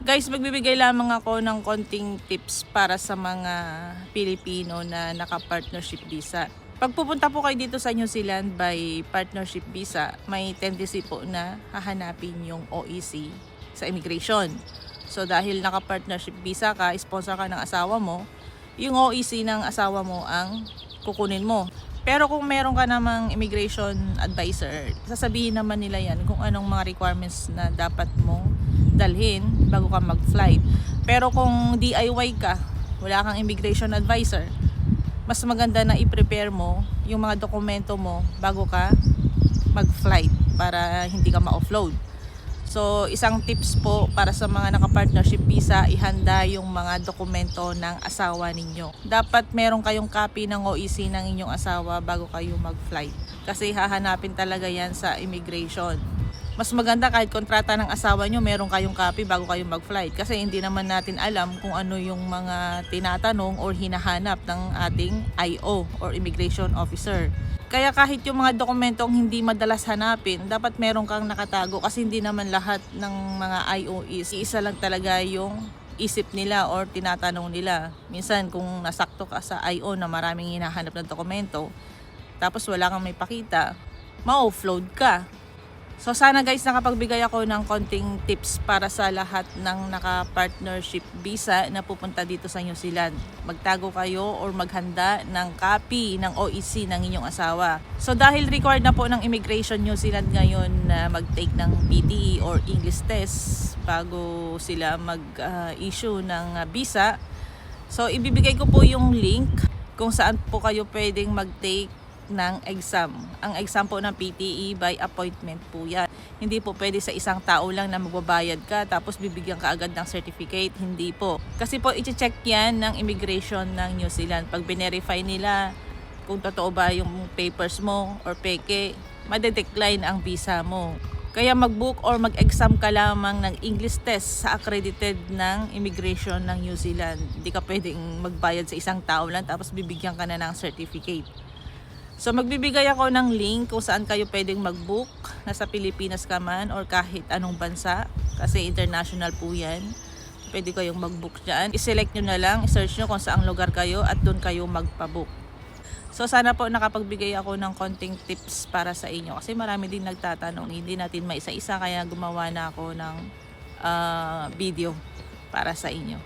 Guys, magbibigay lamang ako ng konting tips para sa mga Pilipino na naka-partnership visa. Pag pupunta po kayo dito sa New Zealand by partnership visa, may tendency po na hahanapin yung OEC sa immigration. So dahil naka-partnership visa ka, sponsor ka ng asawa mo, yung OEC ng asawa mo ang kukunin mo. Pero kung meron ka namang immigration advisor, sasabihin naman nila yan kung anong mga requirements na dapat mong dalhin bago ka mag-flight. Pero kung DIY ka, wala kang immigration advisor, mas maganda na i-prepare mo yung mga dokumento mo bago ka mag-flight para hindi ka ma-offload. So, isang tips po para sa mga naka-partnership visa, ihanda yung mga dokumento ng asawa ninyo. Dapat meron kayong copy ng OEC ng inyong asawa bago kayo mag-flight. Kasi hahanapin talaga yan sa immigration. Mas maganda kahit kontrata ng asawa nyo, meron kayong copy bago kayo mag-flight. Kasi hindi naman natin alam kung ano yung mga tinatanong or hinahanap ng ating IO or immigration officer. Kaya kahit yung mga dokumentong hindi madalas hanapin, dapat meron kang nakatago kasi hindi naman lahat ng mga IOEs, isa lang talaga yung isip nila or tinatanong nila. Minsan kung nasakto ka sa IO na maraming hinahanap na dokumento, tapos wala kang may pakita, ma-offload ka. So sana guys nakapagbigay ako ng konting tips para sa lahat ng naka-partnership visa na pupunta dito sa New Zealand. Magtago kayo or maghanda ng copy ng OEC ng inyong asawa. So dahil required na po ng Immigration New Zealand ngayon na mag-take ng PTE or English test bago sila mag-issue ng visa. So ibibigay ko po yung link kung saan po kayo pwedeng mag-take ng exam. Ang exam po ng PTE by appointment po yan. Hindi po pwede sa isang tao lang na magbabayad ka tapos bibigyan ka agad ng certificate. Hindi po. Kasi po i-check yan ng immigration ng New Zealand. Pag binerify nila kung totoo ba yung papers mo or peke, madedecline ang visa mo. Kaya mag-book or mag-exam ka lamang ng English test sa accredited ng immigration ng New Zealand. Hindi ka pwedeng magbayad sa isang tao lang tapos bibigyan ka na ng certificate. So magbibigay ako ng link kung saan kayo pwedeng mag-book, nasa Pilipinas ka man or kahit anong bansa, kasi international po yan. Pwede kayong mag-book dyan. I-select nyo na lang, i-search nyo kung saang lugar kayo at doon kayo magpa-book. So sana po nakapagbigay ako ng konting tips para sa inyo kasi marami din nagtatanong, hindi natin maisa-isa kaya gumawa na ako ng video para sa inyo.